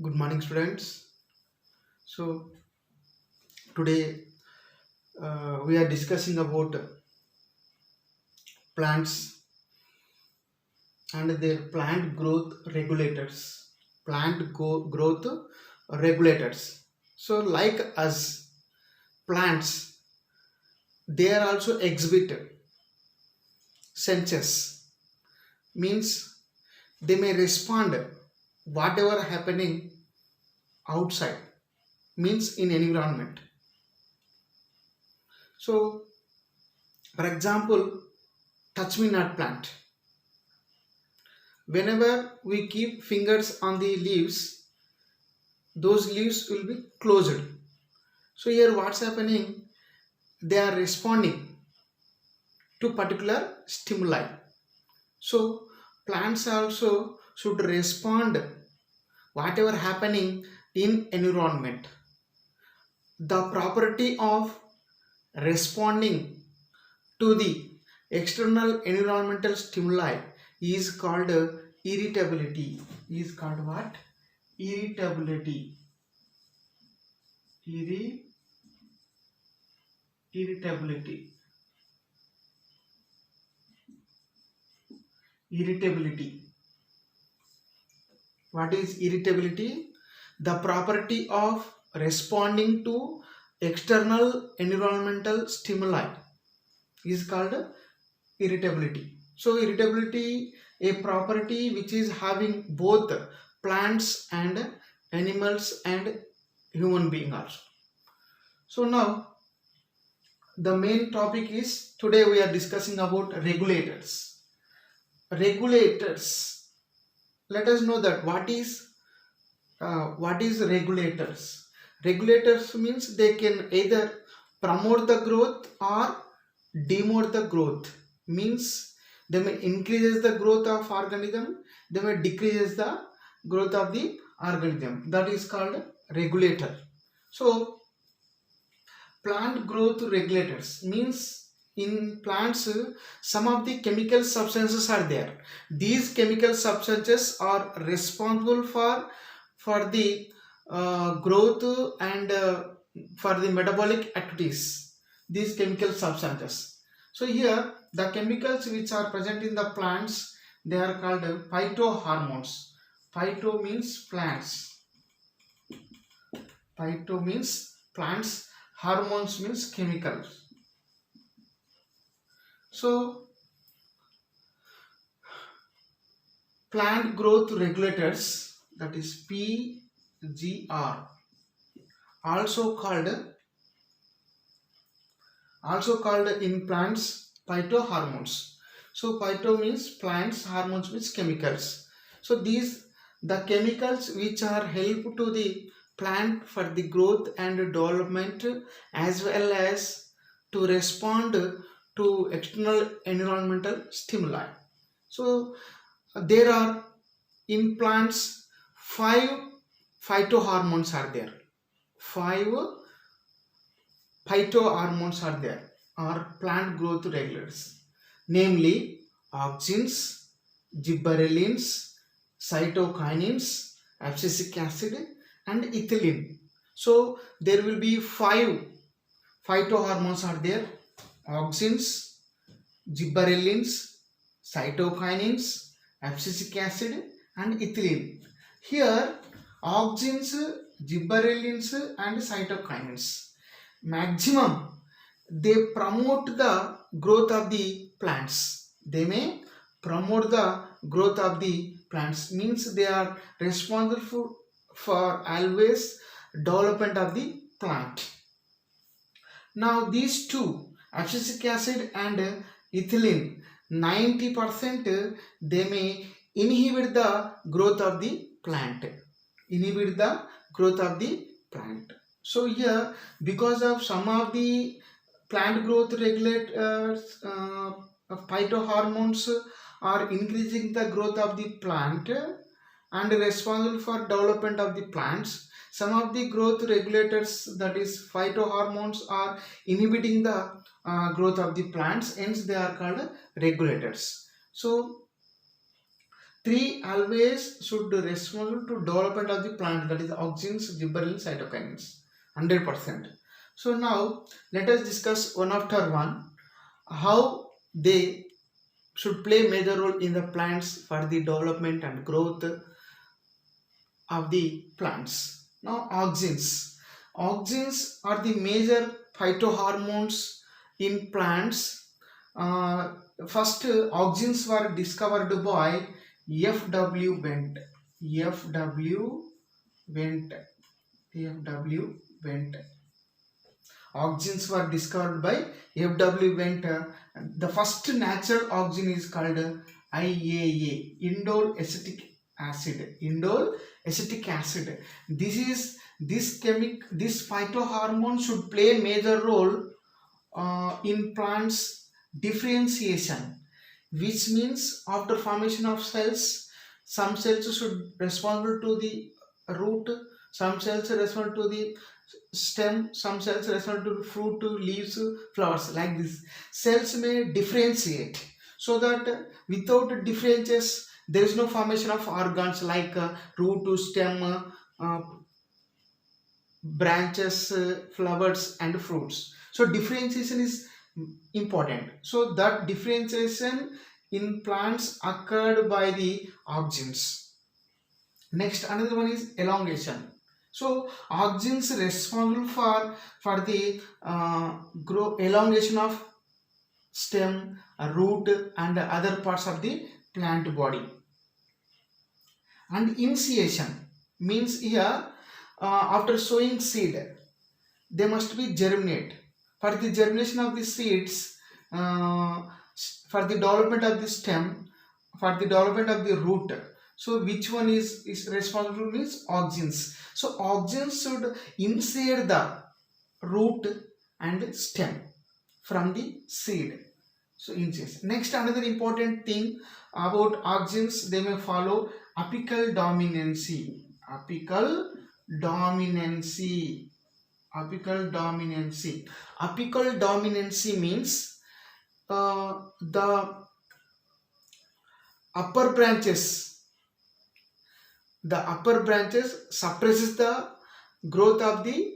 Good morning, students. So today we are discussing about plants and their plant growth regulators. Growth regulators. So, like us, plants they are also exhibit senses. Means they may respond whatever happening outside. Means in environment. So, for example, touch me not plant. Whenever we keep fingers on the leaves, those leaves will be closed. So here what's happening, they are responding to particular stimuli. So plants also should respond whatever happening in environment. The property of responding to the external environmental stimuli is called irritability. Is called what? Irritability. Irritability. Irritability. What is irritability? The property of responding to external environmental stimuli is called irritability. So irritability, a property which is having both plants and animals and human being also. So now the main topic is, today we are discussing about regulators. Regulators, let us know that what is regulators. Regulators means they can either promote the growth or demote the growth. Means they may increases the growth of organism, they may decreases the growth of the organism. That is called regulator. So plant growth regulators means in plants some of the chemical substances are there. These chemical substances are responsible for the growth and for the metabolic activities. These chemical substances. So here the chemicals which are present in the plants, they are called phytohormones. Phyto means plants. Phyto means plants. Hormones means chemicals. So plant growth regulators, that is PGR, also called in plants phytohormones. So phyto means plants, hormones means chemicals. So these the chemicals which are help to the plant for the growth and development, as well as to respond to external environmental stimuli. So there are in plants 5 phytohormones are there. 5 phytohormones are there, or plant growth regulators, namely auxins, gibberellins, cytokinins, abscisic acid and ethylene. So there will be 5 phytohormones are there: auxins, gibberellins, cytokinins, abscisic acid and ethylene. Here auxins, gibberellins and cytokinins, maximum they promote the growth of the plants. They may promote the growth of the plants, means they are responsible for always development of the plant. Now these two, abscisic acid and ethylene, 90% they may inhibit the growth of the plant. Inhibit the growth of the plant. So here, because of some of the plant growth regulators, phytohormones are increasing the growth of the plant and responsible for development of the plants. Some of the growth regulators, that is phytohormones, are inhibiting the growth of the plants, hence they are called regulators. So Three always should be responsible to development of the plant, that is auxins, gibberellins, cytokinins, 100%. So now let us discuss one after one how they should play major role in the plants for the development and growth of the plants. Now auxins. Auxins are the major phytohormones in plants. First auxins were discovered by F.W. Went. F.W. Went. F.W. Went. Auxins were discovered by F.W. Went. The first natural auxin is called IAA, indole acetic acid. Indole acetic acid. This phytohormone should play a major role in plants differentiation, which means after formation of cells, some cells should responsible to the root, some cells responsible to the stem, some cells responsible to the fruit, leaves, flowers. Like this, cells may differentiate, so that without differences there is no formation of organs like root, stem, branches, flowers and fruits. So differentiation is important. So that differentiation in plants occurred by the auxins. Next, another one is elongation. So auxins responsible for the elongation of stem, root and other parts of the plant body. And initiation means here after sowing seed, they must be germinate. For the germination of the seeds, for the development of the stem, for the development of the root. So which one is responsible means auxins. So auxins should insert the root and stem from the seed. So inches. Next, another important thing about auxins, they may follow apical dominancy. Apical dominancy. Apical dominancy. Apical dominancy means the upper branches suppresses the growth of the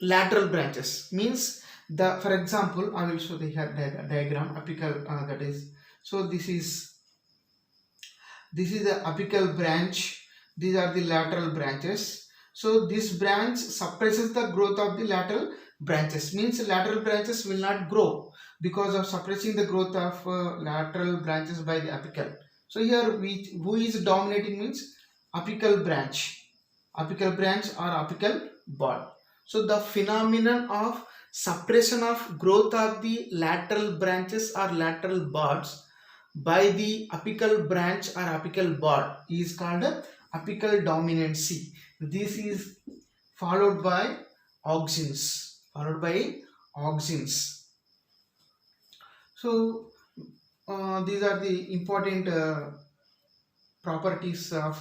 lateral branches. Means the, for example, I will show the here diagram apical, that is, so this is the apical branch, these are the lateral branches. So this branch suppresses the growth of the lateral branches, means lateral branches will not grow because of suppressing the growth of lateral branches by the apical. So here who is dominating means apical branch or apical bud. So the phenomenon of suppression of growth of the lateral branches or lateral buds by the apical branch or apical bud is called apical dominancy. This is followed by auxins. So these are the important properties of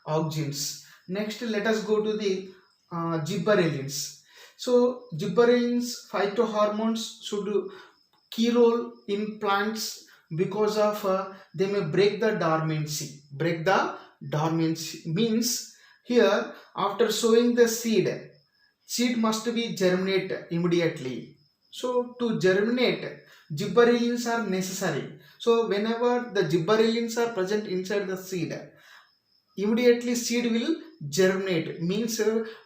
auxins. Next, let us go to the gibberellins. So gibberellins phytohormones should key role in plants because of they may break the dormancy. Break the dormancy means here after sowing the seed must be germinate immediately. So to germinate, gibberellins are necessary. So whenever the gibberellins are present inside the seed, immediately seed will germinate, means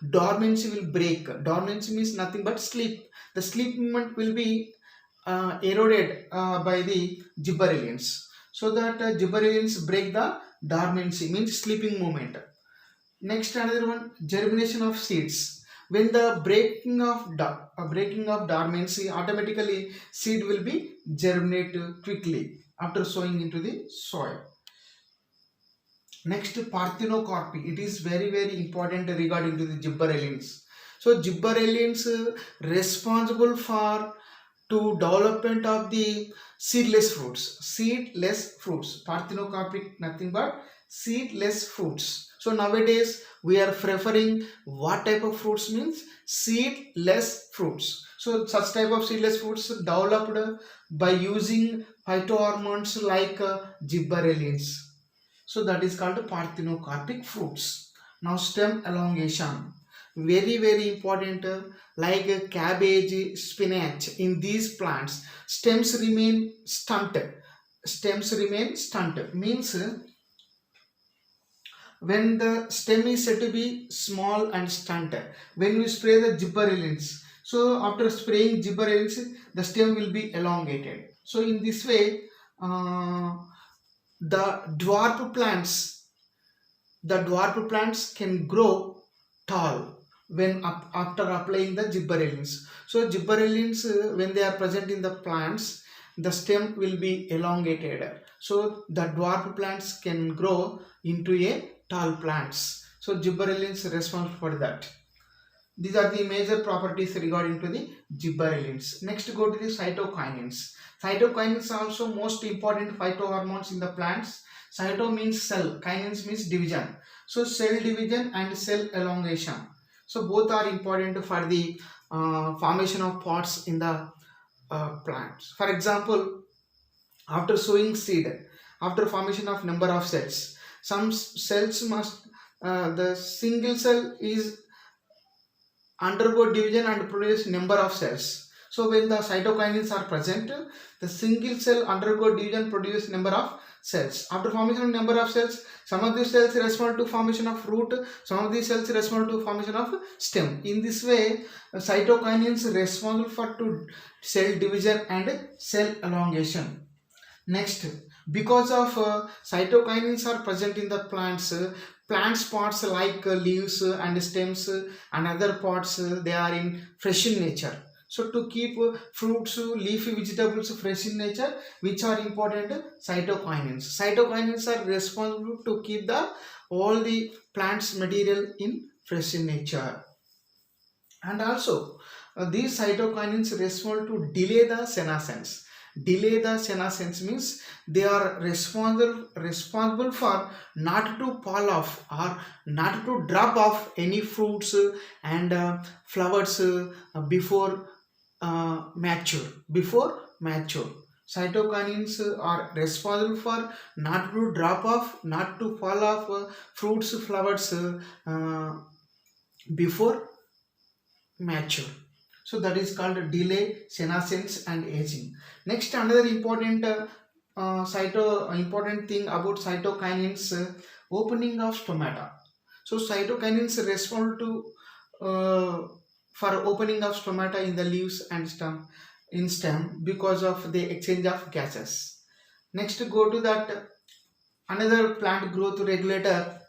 dormancy will break. Dormancy means nothing but sleep. The sleep movement will be eroded by the gibberellins. So that gibberellins break the dormancy, means sleeping movement. Next, another one, germination of seeds. When the breaking of dormancy, automatically seed will be germinate quickly after sowing into the soil. Next, parthenocarpy. It is very, very important regarding to the gibberellins. So gibberellins responsible for to development of the seedless fruits. Parthenocarpic, nothing but seedless fruits. So nowadays we are preferring what type of fruits means seedless fruits. So such type of seedless fruits developed by using phytohormones like gibberellins. So that is called parthenocarpic fruits. Now stem elongation, very very important, like cabbage, spinach. In these plants stems remain stunted. Stems remain stunted means when the stem is said to be small and stunted, when we spray the gibberellins, so after spraying gibberellins the stem will be elongated. So in this way, the dwarf plants the dwarf plants can grow tall when after applying the gibberellins. So gibberellins, when they are present in the plants, the stem will be elongated. So the dwarf plants can grow into a tall plants. So gibberellins responsible for that. These are the major properties regarding to the gibberellins. Next, go to the cytokinins. Cytokinins are also most important phytohormones in the plants. Cyto means cell, kinins means division. So cell division and cell elongation. So both are important for the formation of pods in the plants. For example, after sowing seed, after formation of number of cells, some cells must the single cell is undergo division and produce number of cells. So when the cytokinins are present, the single cell undergo division produce number of cells. After formation of number of cells, some of these cells respond to formation of root, some of these cells respond to formation of stem. In this way, cytokinins responsible for to cell division and cell elongation. Next, because of cytokinins are present in the plants, plant parts like leaves and stems and other parts, they are in fresh in nature. So to keep fruits, leafy vegetables fresh in nature, which are important cytokinins. Cytokinins are responsible to keep the all the plants material in fresh in nature. And also these cytokinins respond to delay the senescence. Delay the senescence means they are responsible for not to fall off or not to drop off any fruits and flowers before mature. Cytokinins are responsible for not to drop off, not to fall off fruits, flowers before mature. So that is called delay, senescence and aging. Next, another important important thing about cytokinins, opening of stomata. So cytokinins respond to for opening of stomata in the leaves and stem because of the exchange of gases. Next, go to that another plant growth regulator,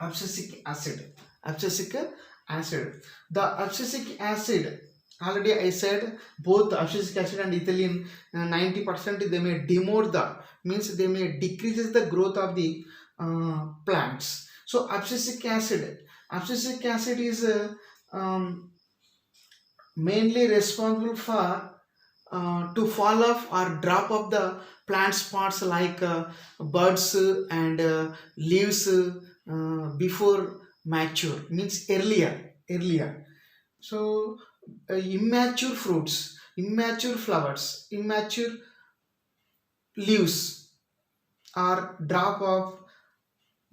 abscisic acid. Abscisic acid. The abscisic acid, already I said, both abscisic acid and ethylene 90% they may demote the, means they may decreases the growth of the plants. So abscisic acid is mainly responsible for to fall off or drop of the plants parts like buds and leaves before mature, means earlier. So immature fruits, immature flowers, immature leaves are drop off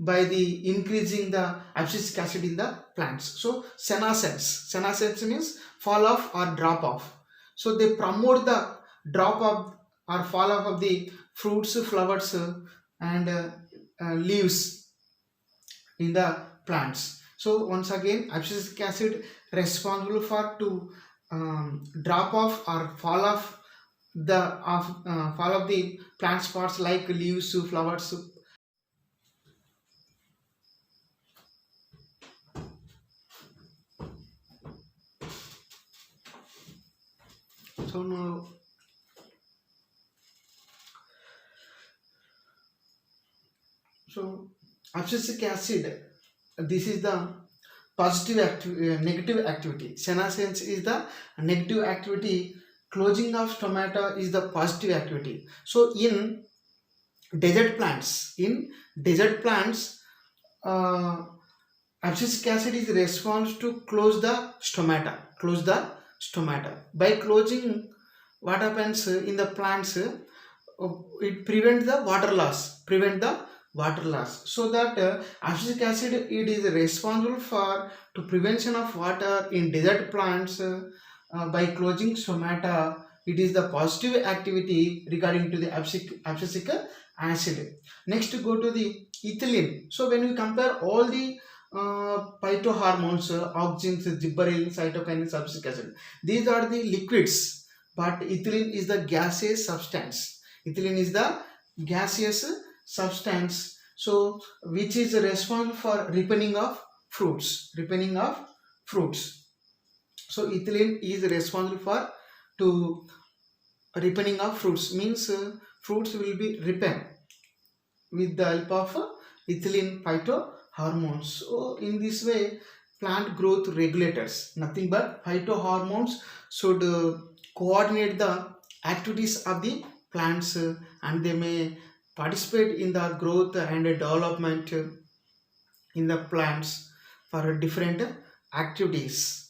by the increasing the abscisic acid in the plants. So senescence means fall off or drop off. So they promote the drop of or fall off of the fruits, flowers and leaves in the plants. So once again, abscisic acid responsible for to drop off or fall off the fall of the plant parts like leaves, flowers. So now, so abscisic acid, this is the negative activity. Senescence is the negative activity. Closing of stomata is the positive activity. So in desert plants. In desert plants, uh, abscisic acid is responsible to close the stomata. Close the stomata. By closing, what happens in the plants? It prevents the water loss. Prevent the water loss. So that abscisic acid it is responsible for to prevention of water in desert plants by closing stomata. It is the positive activity regarding to the abscisic acid. Next, go to the ethylene. So when we compare all the phytohormones, auxins, gibberellin, cytokinin, abscisic acid, these are the liquids, but ethylene is the gaseous substance. Ethylene is the gaseous substance, so which is responsible for ripening of fruits. Ripening of fruits. So ethylene is responsible for to ripening of fruits, means fruits will be ripened with the help of ethylene phytohormones. So in this way, plant growth regulators, nothing but phytohormones, should coordinate the activities of the plants and they may participate in the growth and development in the plants for different activities.